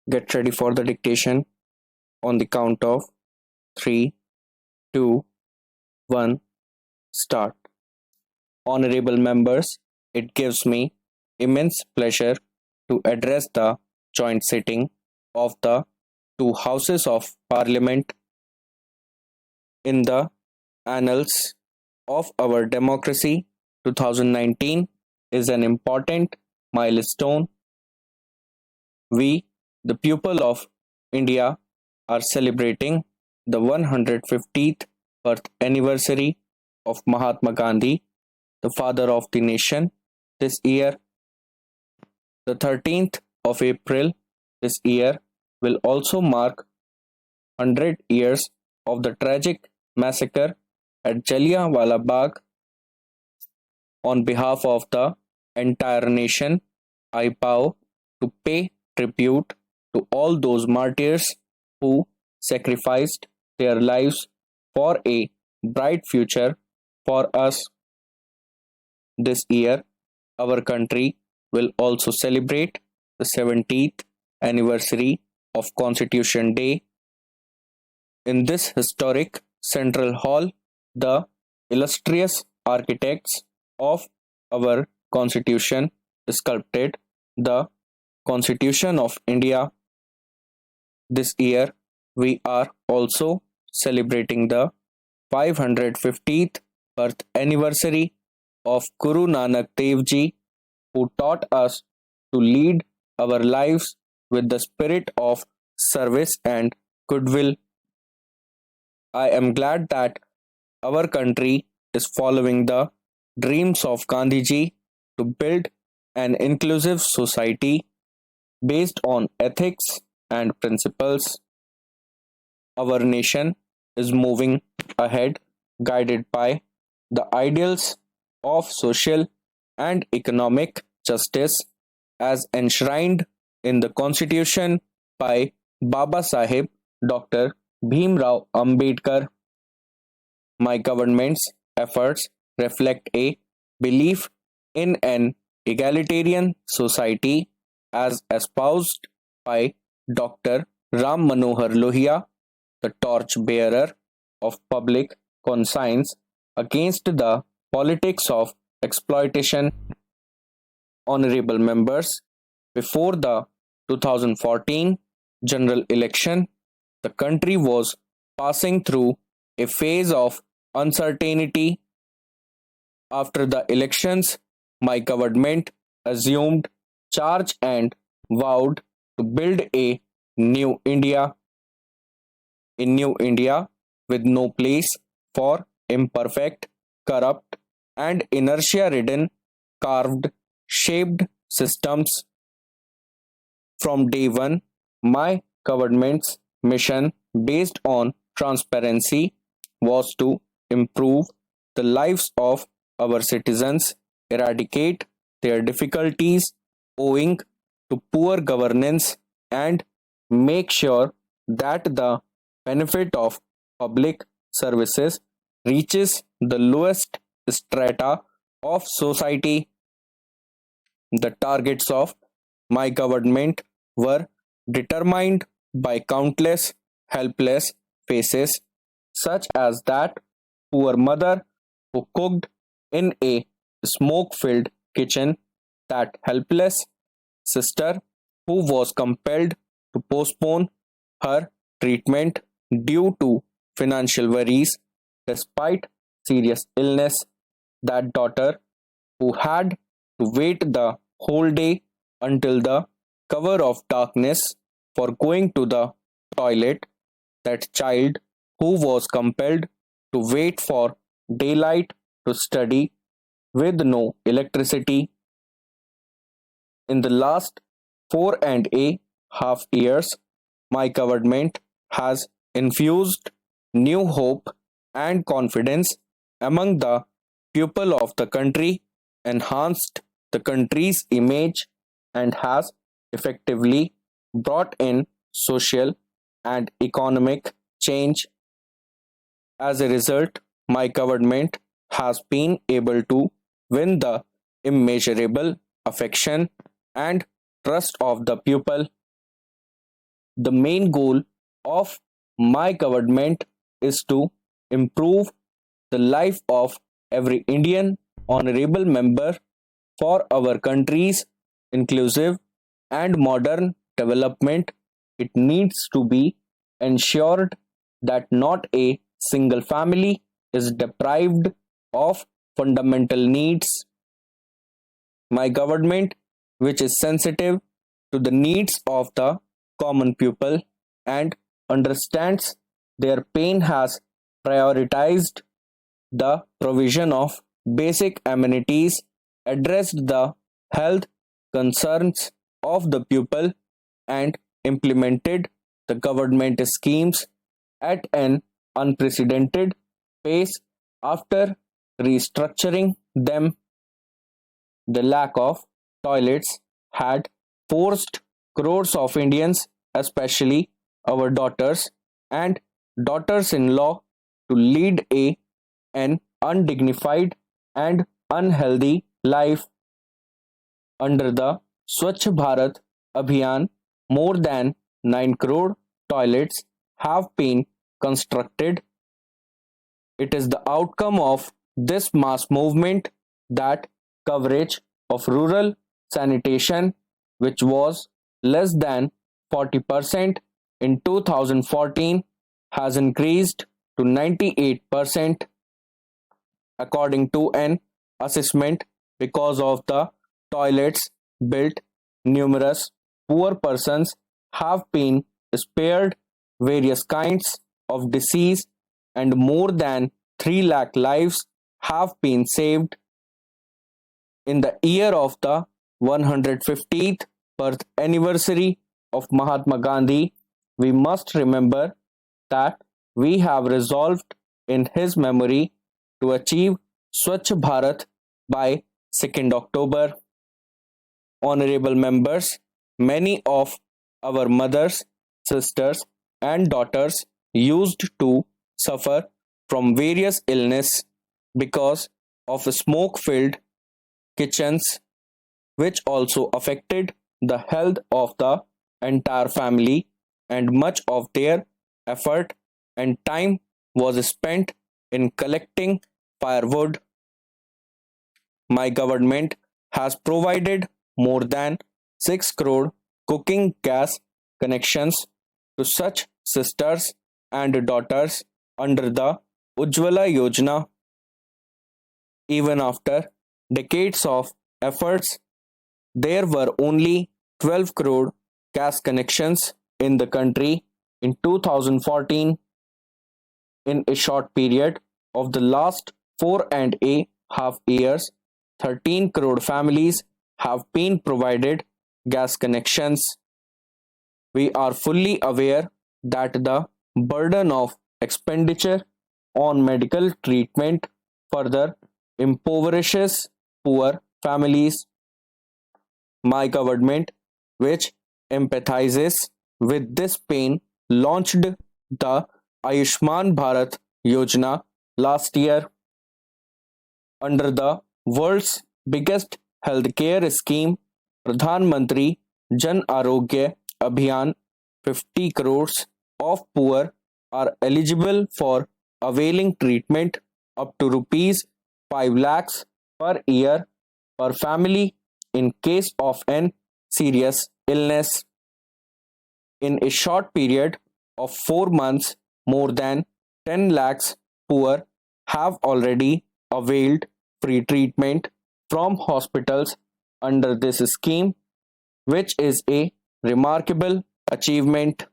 Get ready for the dictation on the count of 3, 2, 1, start. Honorable members, it gives me immense pleasure to address the joint sitting of the two houses of parliament in the annals of our democracy. 2019 is an important milestone. We, the people of India, are celebrating the 150th birth anniversary of Mahatma Gandhi, the father of the nation, this year. The 13th of April this year will also mark 100 years of the tragic massacre at Jallianwala Bagh. On behalf of the entire nation, I bow to pay tribute to all those martyrs who sacrificed their lives for a bright future for us. This year, our country will also celebrate the 70th anniversary of Constitution Day. In this historic Central Hall, the illustrious architects of our Constitution sculpted the Constitution of India. This year, we are also celebrating the 550th birth anniversary of Guru Nanak Dev Ji, who taught us to lead our lives with the spirit of service and goodwill. I am glad that our country is following the dreams of Gandhiji to build an inclusive society based on ethics and principles. Our nation is moving ahead, guided by the ideals of social and economic justice as enshrined in the Constitution by Baba Sahib Dr. Bhimrao Ambedkar. My government's efforts reflect a belief in an egalitarian society as espoused by Dr. Ram Manohar Lohia, the torch-bearer of public conscience against the politics of exploitation. Honorable members, before the 2014 general election, the country was passing through a phase of uncertainty. After the elections, my government assumed charge and vowed to build a new India, with no place for imperfect, corrupt, and inertia-ridden, carved, shaped systems. From day one, my government's mission based on transparency was to improve the lives of our citizens, eradicate their difficulties owing to poor governance, and make sure that the benefit of public services reaches the lowest strata of society. The targets of my government were determined by countless helpless faces, such as that poor mother who cooked in a smoke filled kitchen, that helpless sister who was compelled to postpone her treatment due to financial worries despite serious illness, that daughter who had to wait the whole day until the cover of darkness for going to the toilet, that child who was compelled to wait for daylight to study with no electricity. In the last 4.5 years, my government has infused new hope and confidence among the people of the country, enhanced the country's image, and has effectively brought in social and economic change. As a result, my government has been able to win the immeasurable affection and trust of the people. the main goal of my government is to improve the life of every Indian honorable member for our country's inclusive and modern development. It needs to be ensured that not a single family is deprived of fundamental needs. My government, which is sensitive to the needs of the common people and understands their pain, has prioritized the provision of basic amenities, addressed the health concerns of the people, and implemented the government schemes at an unprecedented pace after restructuring them. The lack of toilets had forced crores of Indians, especially our daughters and daughters in law, to lead an undignified and unhealthy life. Under the Swachh Bharat Abhiyan, more than 9 crore toilets have been constructed. It is the outcome of this mass movement that coverage of rural sanitation, which was less than 40% in 2014, has increased to 98% according to an assessment. Because of the toilets built, numerous poor persons have been spared various kinds of disease, and more than 3 lakh lives have been saved. In the year of the 150th birth anniversary of Mahatma Gandhi, we must remember that we have resolved in his memory to achieve Swachh Bharat by 2nd October. Honorable members, many of our mothers, sisters, and daughters used to suffer from various illness because of smoke filled kitchens, which also affected the health of the entire family, and much of their effort and time was spent in collecting firewood. My government has provided more than 6 crore cooking gas connections to such sisters and daughters under the Ujjwala Yojana. Even after decades of efforts, there were only 12 crore gas connections in the country in 2014. In a short period of the last 4.5 years, 13 crore families have been provided gas connections. We are fully aware that the burden of expenditure on medical treatment further impoverishes poor families. My government, which empathizes with this pain, launched the Ayushman Bharat Yojana last year. Under the world's biggest healthcare scheme, Pradhan Mantri Jan Arogya Abhiyan, 50 crores of poor are eligible for availing treatment up to rupees 5 lakhs per year per family in case of an serious illness. In a short period of 4 months, more than 10 lakhs poor have already availed free treatment from hospitals under this scheme, which is a remarkable achievement.